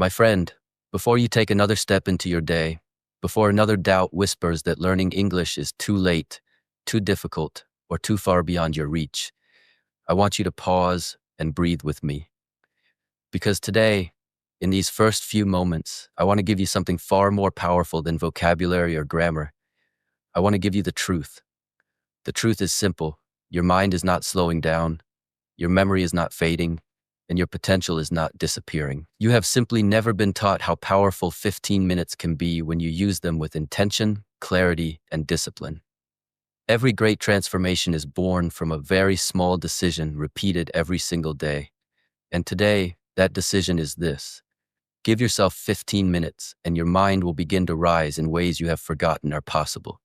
My friend, before you take another step into your day, before another doubt whispers that learning English is too late, too difficult, or too far beyond your reach, I want you to pause and breathe with me. Because today, in these first few moments, I want to give you something far more powerful than vocabulary or grammar. I want to give you the truth. The truth is simple. Your mind is not slowing down, your memory is not fading, and your potential is not disappearing. You have simply never been taught how powerful 15 minutes can be when you use them with intention, clarity, and discipline. Every great transformation is born from a very small decision repeated every single day. And today, that decision is this. Give yourself 15 minutes, and your mind will begin to rise in ways you have forgotten are possible.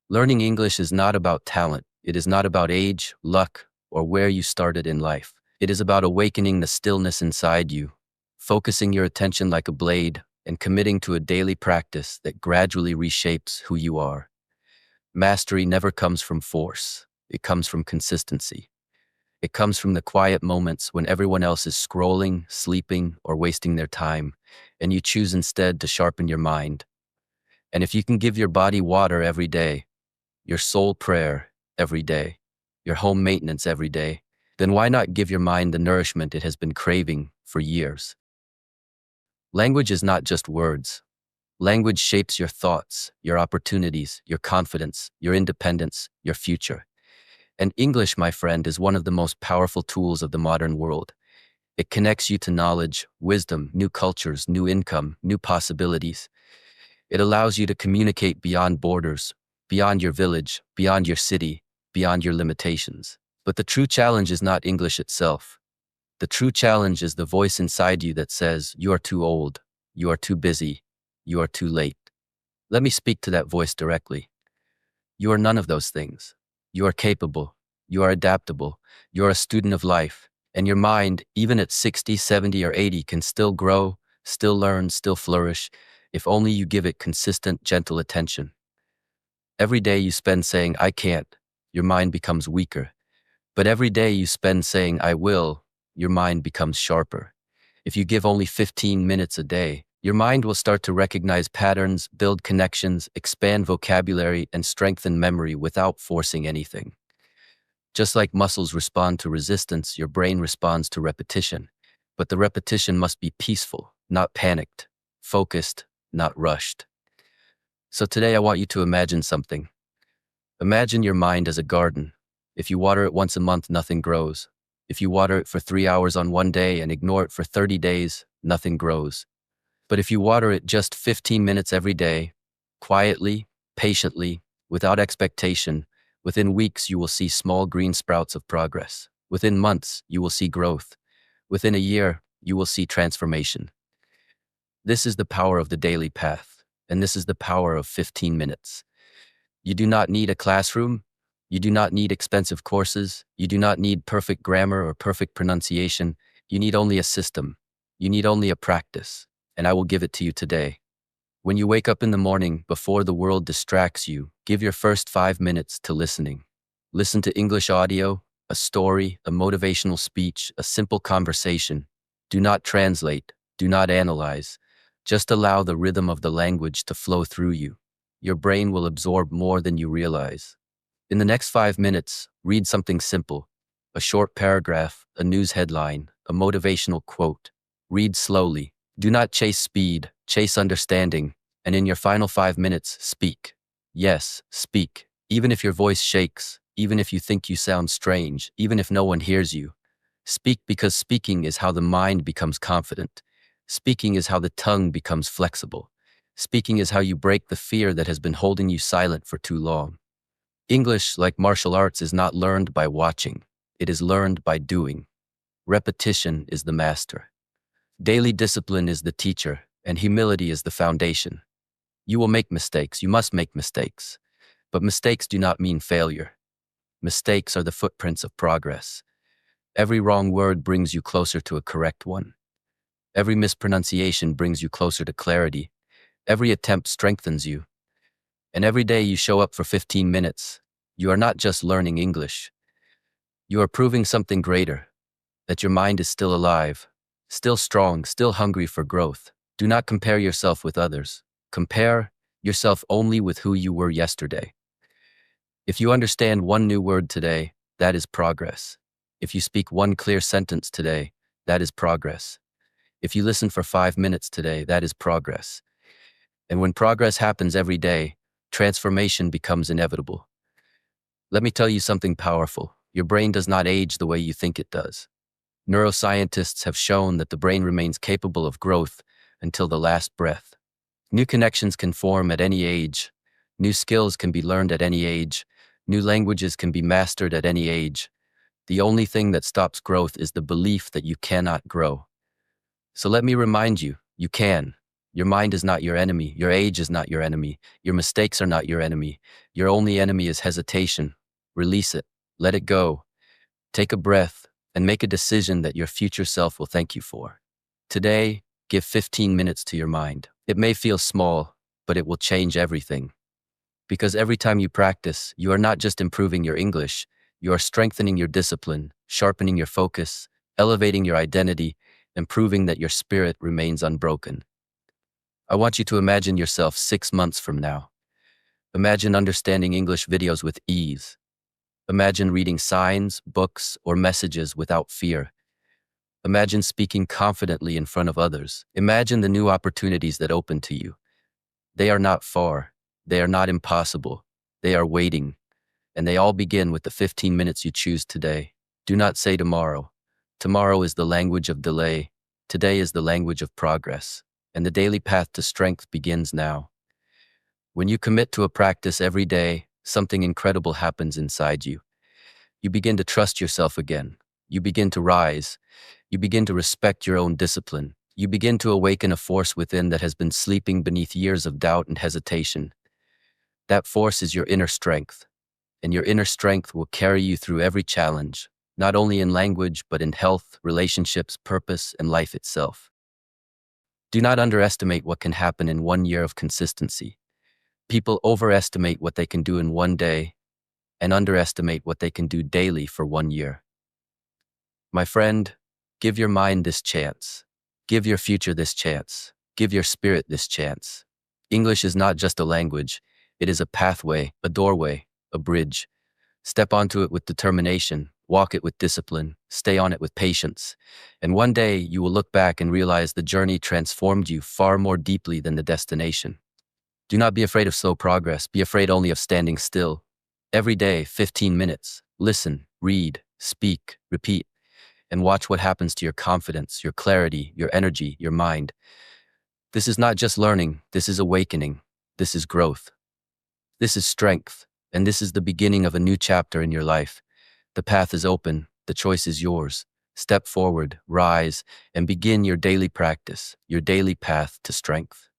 Learning English is not about talent. It is not about age, luck, or where you started in life. It is about awakening the stillness inside you, focusing your attention like a blade, and committing to a daily practice that gradually reshapes who you are. Mastery never comes from force. It comes from consistency. It comes from the quiet moments when everyone else is scrolling, sleeping, or wasting their time, and you choose instead to sharpen your mind. And if you can give your body water every day, your soul prayer every day, your home maintenance every day, then why not give your mind the nourishment it has been craving for years? Language is not just words. Language shapes your thoughts, your opportunities, your confidence, your independence, your future. And English, my friend, is one of the most powerful tools of the modern world. It connects you to knowledge, wisdom, new cultures, new income, new possibilities. It allows you to communicate beyond borders, beyond your village, beyond your city, beyond your limitations. But the true challenge is not English itself. The true challenge is the voice inside you that says, you are too old, you are too busy, you are too late. Let me speak to that voice directly. You are none of those things. You are capable, you are adaptable, you are a student of life, and your mind, even at 60, 70, or 80, can still grow, still learn, still flourish, if only you give it consistent, gentle attention. Every day you spend saying, I can't, your mind becomes weaker. But every day you spend saying, I will, your mind becomes sharper. If you give only 15 minutes a day, your mind will start to recognize patterns, build connections, expand vocabulary, and strengthen memory without forcing anything. Just like muscles respond to resistance, your brain responds to repetition. But the repetition must be peaceful, not panicked, focused, not rushed. So today I want you to imagine something. Imagine your mind as a garden. If you water it once a month, nothing grows. If you water it for 3 hours on one day and ignore it for 30 days, nothing grows. But if you water it just 15 minutes every day, quietly, patiently, without expectation, within weeks you will see small green sprouts of progress. Within months, you will see growth. Within a year, you will see transformation. This is the power of the daily path, and this is the power of 15 minutes. You do not need a classroom. You do not need expensive courses. You do not need perfect grammar or perfect pronunciation. You need only a system. You need only a practice, and I will give it to you today. When you wake up in the morning, before the world distracts you, give your first 5 minutes to listening. Listen to English audio, a story, a motivational speech, a simple conversation. Do not translate. Do not analyze. Just allow the rhythm of the language to flow through you. Your brain will absorb more than you realize. In the next 5 minutes, read something simple. A short paragraph, a news headline, a motivational quote. Read slowly. Do not chase speed, chase understanding. And in your final 5 minutes, speak. Yes, speak. Even if your voice shakes, even if you think you sound strange, even if no one hears you. Speak, because speaking is how the mind becomes confident. Speaking is how the tongue becomes flexible. Speaking is how you break the fear that has been holding you silent for too long. English, like martial arts, is not learned by watching. It is learned by doing. Repetition is the master. Daily discipline is the teacher, and humility is the foundation. You will make mistakes. You must make mistakes. But mistakes do not mean failure. Mistakes are the footprints of progress. Every wrong word brings you closer to a correct one. Every mispronunciation brings you closer to clarity. Every attempt strengthens you. And every day you show up for 15 minutes, you are not just learning English. You are proving something greater, that your mind is still alive, still strong, still hungry for growth. Do not compare yourself with others. Compare yourself only with who you were yesterday. If you understand one new word today, that is progress. If you speak one clear sentence today, that is progress. If you listen for 5 minutes today, that is progress. And when progress happens every day, transformation becomes inevitable. Let me tell you something powerful. Your brain does not age the way you think it does. Neuroscientists have shown that the brain remains capable of growth until the last breath. New connections can form at any age. New skills can be learned at any age. New languages can be mastered at any age. The only thing that stops growth is the belief that you cannot grow. So let me remind you, you can. Your mind is not your enemy. Your age is not your enemy. Your mistakes are not your enemy. Your only enemy is hesitation. Release it. Let it go. Take a breath and make a decision that your future self will thank you for. Today, give 15 minutes to your mind. It may feel small, but it will change everything. Because every time you practice, you are not just improving your English, you are strengthening your discipline, sharpening your focus, elevating your identity, and proving that your spirit remains unbroken. I want you to imagine yourself 6 months from now. Imagine understanding English videos with ease. Imagine reading signs, books, or messages without fear. Imagine speaking confidently in front of others. Imagine the new opportunities that open to you. They are not far. They are not impossible. They are waiting. And they all begin with the 15 minutes you choose today. Do not say tomorrow. Tomorrow is the language of delay. Today is the language of progress. And the daily path to strength begins now. When you commit to a practice every day, something incredible happens inside you. You begin to trust yourself again. You begin to rise. You begin to respect your own discipline. You begin to awaken a force within that has been sleeping beneath years of doubt and hesitation. That force is your inner strength, and your inner strength will carry you through every challenge, not only in language, but in health, relationships, purpose, and life itself. Do not underestimate what can happen in 1 year of consistency. People overestimate what they can do in one day and underestimate what they can do daily for 1 year. My friend, give your mind this chance. Give your future this chance. Give your spirit this chance. English is not just a language. It is a pathway, a doorway, a bridge. Step onto it with determination. Walk it with discipline. Stay on it with patience. And one day you will look back and realize the journey transformed you far more deeply than the destination. Do not be afraid of slow progress. Be afraid only of standing still. Every day, 15 minutes. Listen, read, speak, repeat, and watch what happens to your confidence, your clarity, your energy, your mind. This is not just learning. This is awakening. This is growth. This is strength. And this is the beginning of a new chapter in your life. The path is open. The choice is yours. Step forward, rise, and begin your daily practice, your daily path to strength.